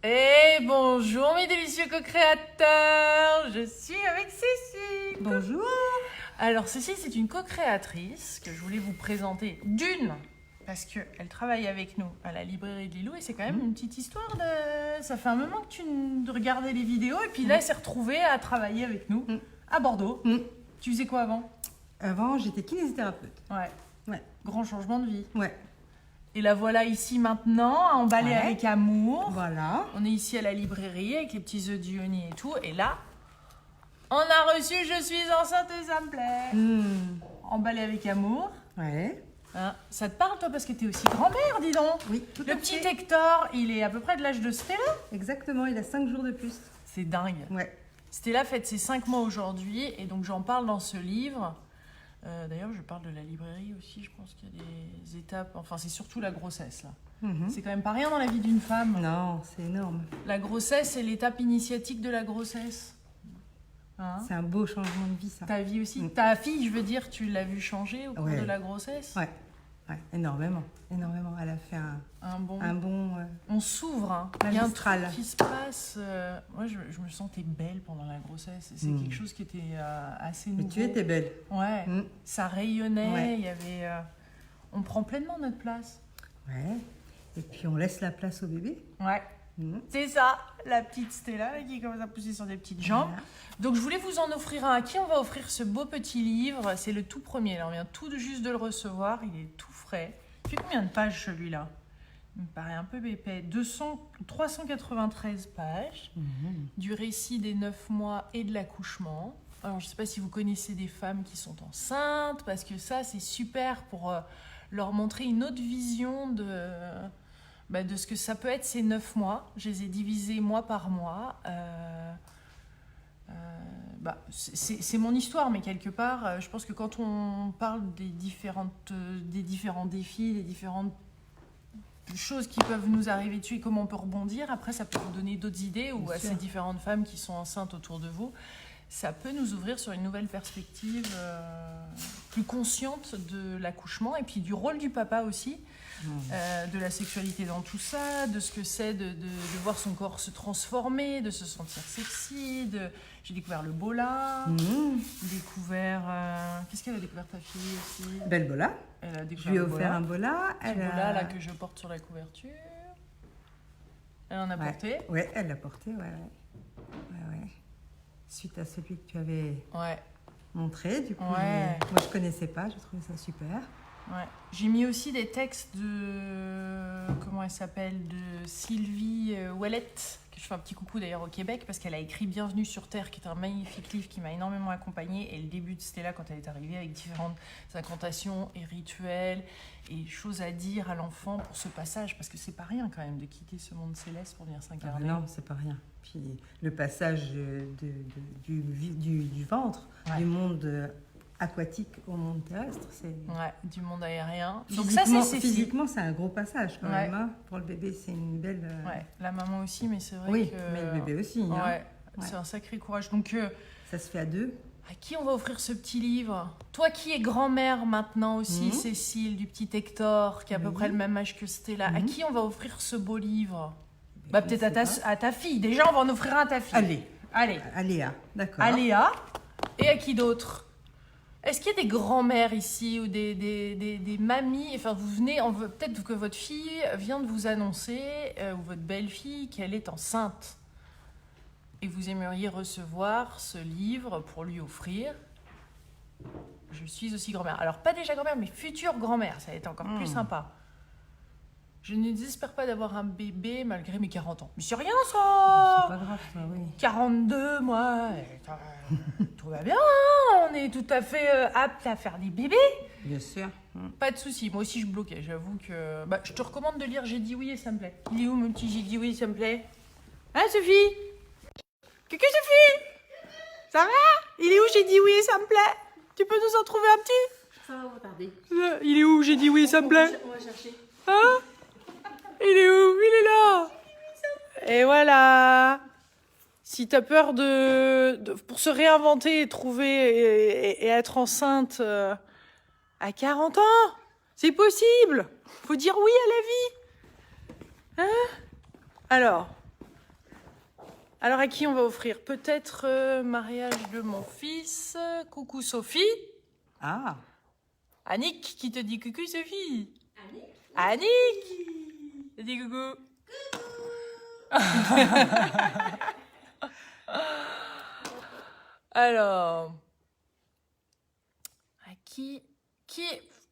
Et bonjour mes délicieux co-créateurs, je suis avec Cécile. Bonjour. Alors Cécile, c'est une co-créatrice que je voulais vous présenter parce qu'elle travaille avec nous à la librairie de Lilou et c'est quand même une petite histoire de... Ça fait un moment que tu regardais les vidéos et puis là elle s'est retrouvée à travailler avec nous à Bordeaux. Tu faisais quoi avant? Avant, j'étais kinésithérapeute. Ouais. Grand changement de vie. Ouais. Et la voilà ici maintenant, à emballer avec amour. Voilà. On est ici à la librairie avec les petits œufs d'Ioni et tout. Et là, on a reçu Je suis enceinte et ça me plaît. Emballé avec amour. Ouais. Hein, ça te parle toi parce que t'es aussi grand-mère, dis donc. Oui, tout à Le petit fait. Hector, il est à peu près de l'âge de Stella. Exactement, il a 5 jours de plus. C'est dingue. Ouais. Stella fête ses 5 mois aujourd'hui et donc j'en parle dans ce livre. D'ailleurs, je parle de la librairie aussi, je pense qu'il y a des étapes. Enfin, c'est surtout la grossesse, là. C'est quand même pas rien dans la vie d'une femme. Non, c'est énorme. La grossesse, c'est l'étape initiatique de la grossesse. Hein? C'est un beau changement de vie, ça. Ta vie aussi. Ta fille, je veux dire, tu l'as vue changer au cours de la grossesse? Ouais. Ouais, énormément. Énormément. Elle a fait un bon On s'ouvre, hein. Il y a un truc qui se passe. Moi, je me sentais belle pendant la grossesse. Et c'est quelque chose qui était assez nouveau. Mais tu étais belle. Ouais. Ça rayonnait. Il y avait... on prend pleinement notre place. Ouais. Et puis, on laisse la place au bébé. Ouais. C'est ça, la petite Stella là, qui commence à pousser sur des petites jambes. Voilà. Donc je voulais vous en offrir un. À qui on va offrir ce beau petit livre? C'est le tout premier, là on vient tout juste de le recevoir, il est tout frais. Il fait combien de pages celui-là? Il me paraît un peu épais. 393 pages, du récit des 9 mois et de l'accouchement. Alors je ne sais pas si vous connaissez des femmes qui sont enceintes, parce que ça c'est super pour leur montrer une autre vision de ce que ça peut être ces 9 mois. Je les ai divisés mois par mois. C'est mon histoire, mais quelque part, je pense que quand on parle des différents défis, des différentes choses qui peuvent nous arriver dessus et comment on peut rebondir, après ça peut vous donner d'autres idées ou à ces différentes femmes qui sont enceintes autour de vous. Ça peut nous ouvrir sur une nouvelle perspective plus consciente de l'accouchement et puis du rôle du papa aussi. De la sexualité dans tout ça, de ce que c'est de voir son corps se transformer, de se sentir sexy. J'ai découvert le bola, découvert... Qu'est-ce qu'elle a découvert ta fille aussi? Belle bola. Elle a découvert je lui ai offert un bola. Bola là, que je porte sur la couverture. Elle en a porté? Ouais, elle l'a porté, ouais. Suite à celui que tu avais montré, du coup, moi je connaissais pas, je trouvais ça super. Ouais. J'ai mis aussi des textes de... Comment elle s'appelle? De Sylvie Ouellette, que je fais un petit coucou d'ailleurs au Québec, parce qu'elle a écrit Bienvenue sur Terre, qui est un magnifique livre qui m'a énormément accompagnée. Et le début de Stella, quand elle est arrivée, avec différentes incantations et rituels, et choses à dire à l'enfant pour ce passage, parce que c'est pas rien quand même de quitter ce monde céleste pour venir s'incarner. Non, c'est pas rien. Puis le passage du ventre, du monde... aquatique au monde terrestre, c'est... Ouais, du monde aérien. Donc ça, c'est physiquement, c'est un gros passage quand même. Hein. Pour le bébé, c'est une belle... Ouais, la maman aussi, mais c'est vrai que... Oui, mais le bébé aussi. C'est un sacré courage. Donc, ça se fait à deux. À qui on va offrir ce petit livre? Toi qui es grand-mère maintenant aussi, Cécile, du petit Hector, qui a à peu près le même âge que Stella, à qui on va offrir ce beau livre? Peut-être à ta fille. Déjà, on va en offrir un à ta fille. Allez. À Léa, d'accord. À Léa. Et à qui d'autre? Est-ce qu'il y a des grands-mères ici ou des mamies? Enfin, vous venez, peut-être que votre fille vient de vous annoncer, ou votre belle-fille, qu'elle est enceinte. Et vous aimeriez recevoir ce livre pour lui offrir. Je suis aussi grand-mère. Alors, pas déjà grand-mère, mais future grand-mère. Ça va être encore plus sympa. Je ne désespère pas d'avoir un bébé malgré mes 40 ans. Mais c'est rien, ça! C'est pas grave, ça, oui. 42, moi. Tout va bien, hein, on est tout à fait apte à faire des bébés. Bien sûr. Pas de souci. Moi aussi, je bloquais. J'avoue que... je te recommande de lire J'ai dit oui et ça me plaît. Il est où, mon petit J'ai dit oui et ça me plaît? Hein, Sophie? Coucou, Sophie? Ça va? Il est où J'ai dit oui et ça me plaît? Tu peux nous en trouver un petit? Ça va vous tarder. Il est où J'ai dit oui et ça me plaît? On va chercher. Hein? Il est où? Il est là. Et voilà. Si t'as peur pour se réinventer et trouver et être enceinte à 40 ans, c'est possible. Faut dire oui à la vie. Hein? Alors, Alors, à qui on va offrir? Peut-être mariage de mon fils. Coucou Sophie. Ah. Annick qui te dit coucou Sophie. Annick. Annick. Te dis coucou. Alors, à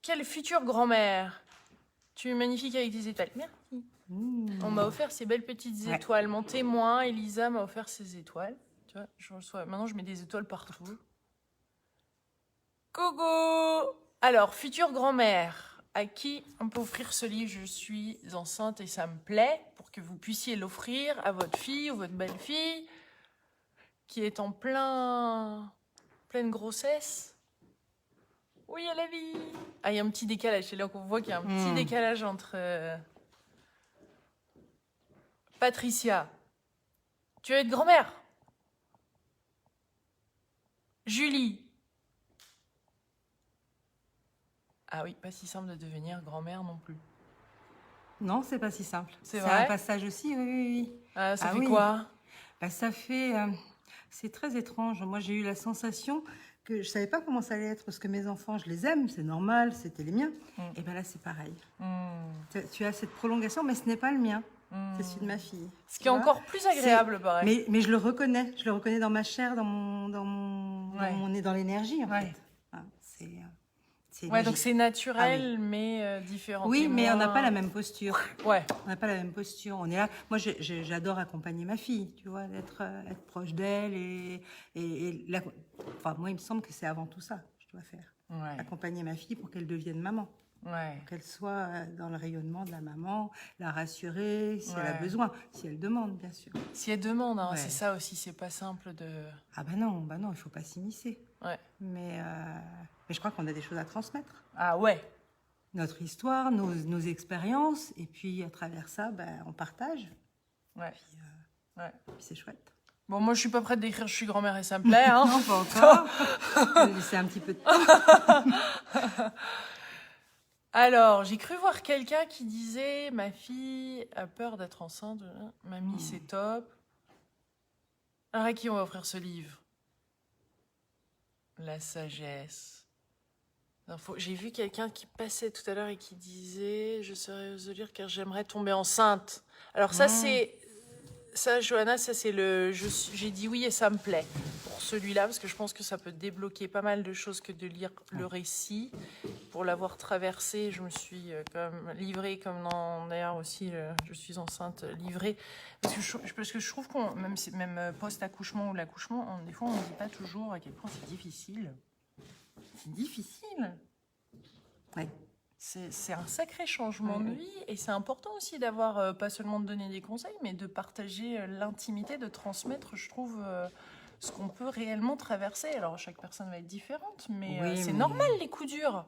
quelle future grand-mère? Tu es magnifique avec tes étoiles. Merci. On m'a offert ces belles petites étoiles. Mon témoin, Elisa, m'a offert ces étoiles. Tu vois, je reçois. Maintenant, je mets des étoiles partout. Coucou. Alors, future grand-mère, à qui on peut offrir ce livre? Je suis enceinte et ça me plaît, pour que vous puissiez l'offrir à votre fille ou votre belle-fille qui est en pleine grossesse. Oui, à la vie. Ah, il y a un petit décalage. C'est là qu'on voit qu'il y a un petit décalage entre... Patricia, tu veux être grand-mère? Julie. Ah oui, pas si simple de devenir grand-mère non plus. Non, c'est pas si simple. C'est vrai? un passage aussi, oui. Ça fait quoi? Ça fait... c'est très étrange. Moi, j'ai eu la sensation que je savais pas comment ça allait être, parce que mes enfants, je les aime, c'est normal, c'était les miens. Et bien là, c'est pareil. Tu as cette prolongation, mais ce n'est pas le mien. C'est celui de ma fille. Ce qui est encore plus agréable, pareil. Mais je le reconnais. Je le reconnais dans ma chair, dans l'énergie, en fait. Donc c'est naturel, mais différent. Oui, mais on n'a pas la même posture. Ouais. On n'a pas la même posture. On est là. Moi, j'adore accompagner ma fille, tu vois, être proche d'elle enfin, moi, il me semble que c'est avant tout ça que je dois faire. Ouais. Accompagner ma fille pour qu'elle devienne maman. Ouais. Qu'elle soit dans le rayonnement de la maman, la rassurer si elle a besoin, si elle demande, bien sûr. Si elle demande, hein, c'est ça aussi, c'est pas simple de... Ah non, il faut pas s'immiscer. Ouais. Mais je crois qu'on a des choses à transmettre. Ah ouais. Notre histoire, nos expériences, et puis à travers ça, on partage. Ouais. Puis c'est chouette. Bon, moi je suis pas prête d'écrire je suis grand-mère et ça me plaît. Hein. Non, pas encore. Laisser un petit peu de temps. Alors, j'ai cru voir quelqu'un qui disait ma fille a peur d'être enceinte. Mamie, c'est top. Alors, à qui on va offrir ce livre? La sagesse. J'ai vu quelqu'un qui passait tout à l'heure et qui disait je serais heureuse de lire car j'aimerais tomber enceinte. Alors, ça, c'est. Ça, Johanna, ça, c'est le. J'ai dit oui et ça me plaît pour celui-là parce que je pense que ça peut débloquer pas mal de choses que de lire le récit. Pour l'avoir traversé, je me suis quand même livrée, comme d'ailleurs aussi, je suis enceinte livrée. Parce que je trouve qu'on, même post-accouchement ou l'accouchement, des fois, on ne dit pas toujours à quel point c'est difficile. C'est difficile. Ouais. C'est un sacré changement de vie et c'est important aussi d'avoir, pas seulement de donner des conseils, mais de partager l'intimité, de transmettre, je trouve, ce qu'on peut réellement traverser. Alors, chaque personne va être différente, mais c'est normal les coups durs.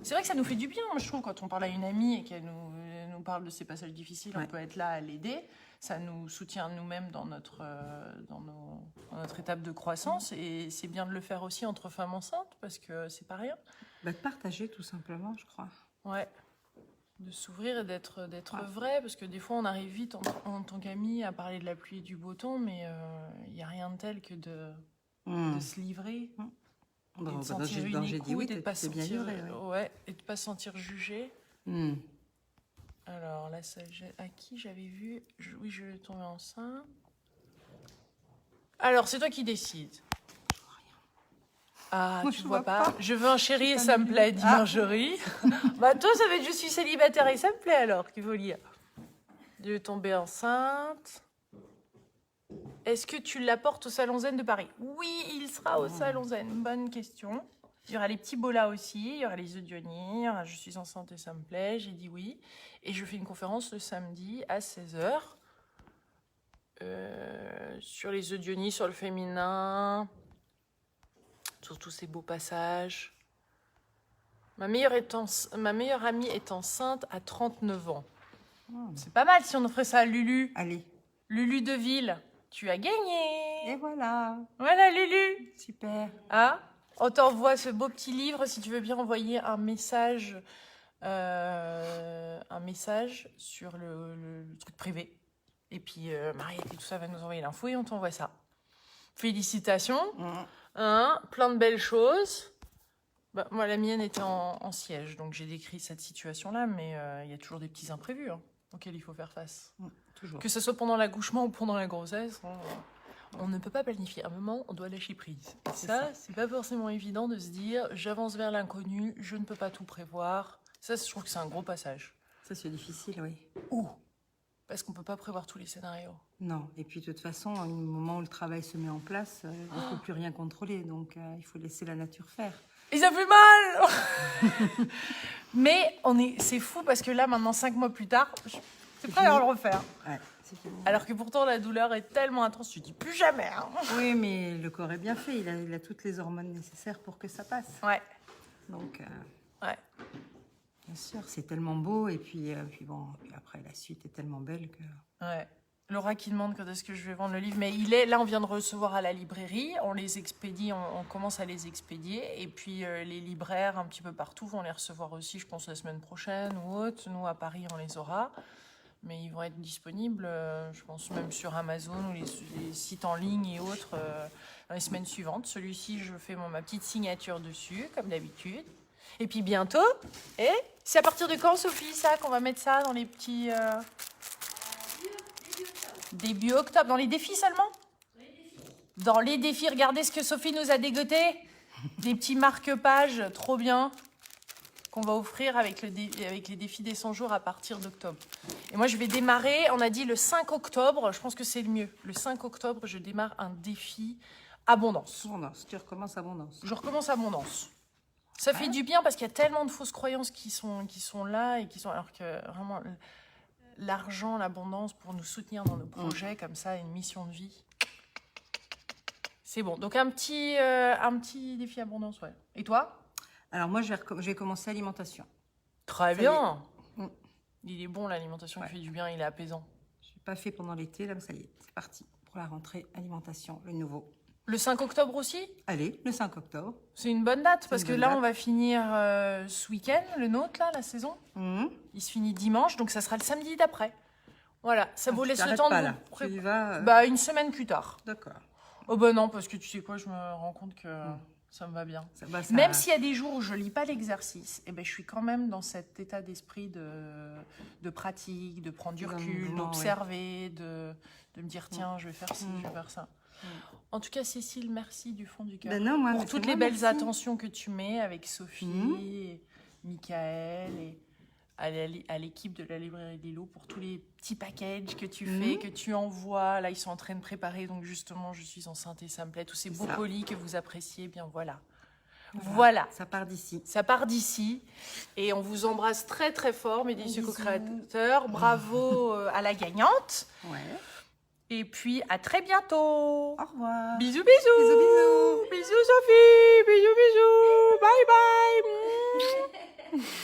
C'est vrai que ça nous fait du bien, moi, je trouve, quand on parle à une amie et qu'elle nous parle de ses passages difficiles, on peut être là à l'aider. Ça nous soutient nous-mêmes dans notre étape de croissance et c'est bien de le faire aussi entre femmes enceintes parce que c'est pas rien. De partager tout simplement, je crois. Ouais. De s'ouvrir et d'être vrai parce que des fois on arrive vite en tant qu'amis à parler de la pluie et du beau temps, mais il n'y a rien de tel que de se livrer. Et de sentir une écoute et de pas sentir, et de pas se sentir jugé. Alors là, à qui j'avais vu oui, je vais tomber enceinte. Alors, c'est toi qui décides. Ah, moi, tu vois pas. Je veux un chéri et ça me plaît, dit Marjorie. Bah toi, ça va être je suis célibataire et ça me plaît alors qu'il faut lire. Je vais tomber enceinte. Est-ce que tu l'apportes au Salon Zen de Paris? Oui, il sera au Salon Zen. Bonne question. Il y aura les petits bolas aussi, il y aura les œufs d'Ionie, il y aura je suis enceinte et ça me plaît, j'ai dit oui. Et je fais une conférence le samedi à 16h sur les œufs d'Ionie, sur le féminin, sur tous ces beaux passages. Ma meilleure amie est enceinte à 39 ans. C'est pas mal si on offrait ça à Lulu. Allez. Lulu Deville, tu as gagné. Et voilà. Voilà Lulu. Super. Ah, on t'envoie ce beau petit livre si tu veux bien envoyer un message sur le truc privé. Et puis Mariette et tout ça va nous envoyer l'info et on t'envoie ça. Félicitations. Hein, plein de belles choses. Bah, moi, la mienne était en siège, donc j'ai décrit cette situation-là, mais il y a toujours des petits imprévus auxquels il faut faire face. Toujours. Que ce soit pendant l'accouchement ou pendant la grossesse, on ne peut pas planifier. À un moment, on doit lâcher prise. Ça, c'est pas forcément évident de se dire « j'avance vers l'inconnu, je ne peux pas tout prévoir ». Ça, je trouve que c'est un gros passage. Ça, c'est difficile, oui. Parce qu'on peut pas prévoir tous les scénarios. Non, et puis de toute façon, au moment où le travail se met en place, on ne peut plus rien contrôler, donc il faut laisser la nature faire. Et ça fait mal. Mais c'est fou parce que là, maintenant, 5 mois plus tard, c'est prêt à le refaire. Ouais, c'est fini. Alors que pourtant, la douleur est tellement intense, tu dis plus jamais. Hein. Oui, mais le corps est bien fait, il a toutes les hormones nécessaires pour que ça passe. Ouais. Donc, ouais. Bien sûr, c'est tellement beau, et puis après, la suite est tellement belle que... Ouais. Laura qui demande quand est-ce que je vais vendre le livre, mais là on vient de recevoir à la librairie, on les expédie, on commence à les expédier, et puis les libraires un petit peu partout vont les recevoir aussi, je pense la semaine prochaine ou autre. Nous à Paris on les aura, mais ils vont être disponibles, je pense même sur Amazon ou les sites en ligne et autres dans les semaines suivantes. Celui-ci je fais ma petite signature dessus comme d'habitude, et puis bientôt, c'est à partir de quand Sophie ça qu'on va mettre ça dans les petits... Début octobre, dans les défis seulement ? Dans les défis, regardez ce que Sophie nous a dégoté. Des petits marque-pages, trop bien, qu'on va offrir avec les défis des 100 jours à partir d'octobre. Et moi, je vais démarrer, on a dit le 5 octobre, je pense que c'est le mieux. Le 5 octobre, je démarre un défi abondance. Abondance, tu recommences abondance. Je recommence abondance. Ça fait du bien parce qu'il y a tellement de fausses croyances qui sont là et qui sont... Alors que vraiment... L'argent, l'abondance pour nous soutenir dans nos projets, comme ça, une mission de vie. C'est bon. Donc, un petit défi abondance, ouais. Et toi ? Alors, moi, je vais commencer l'alimentation. Très bien. Il est bon, l'alimentation, il fait du bien, il est apaisant. Je n'ai pas fait pendant l'été, là, ça y est, c'est parti pour la rentrée alimentation, le nouveau. Le 5 octobre aussi ? Allez, le 5 octobre. C'est une bonne date, parce que là, on va finir ce week-end, le nôtre, là, la saison. Il se finit dimanche, donc ça sera le samedi d'après. Voilà, ça vous laisse le temps de vous préparer. Une semaine plus tard. D'accord. Oh bah non, parce que tu sais quoi, je me rends compte que ça me va bien. Même s'il y a des jours où je lis pas l'exercice, je suis quand même dans cet état d'esprit de pratique, de prendre du recul, d'observer, de me dire tiens, je vais faire ci, je vais faire ça. En tout cas, Cécile, merci du fond du cœur pour toutes les belles attentions que tu mets avec Sophie, et Michael et à l'équipe de la librairie Lilo pour tous les petits packages que tu fais, que tu envoies. Là, ils sont en train de préparer, donc justement, je suis enceinte et ça me plaît. Tous ces beaux colis que vous appréciez, bien voilà. Voilà. Ça part d'ici. Ça part d'ici. Et on vous embrasse très, très fort, mes délicieux co-créateurs. Bravo à la gagnante. Ouais. Et puis, à très bientôt. Au revoir. Bisous, bisous. Bisous, bisous. Bisous, Sophie.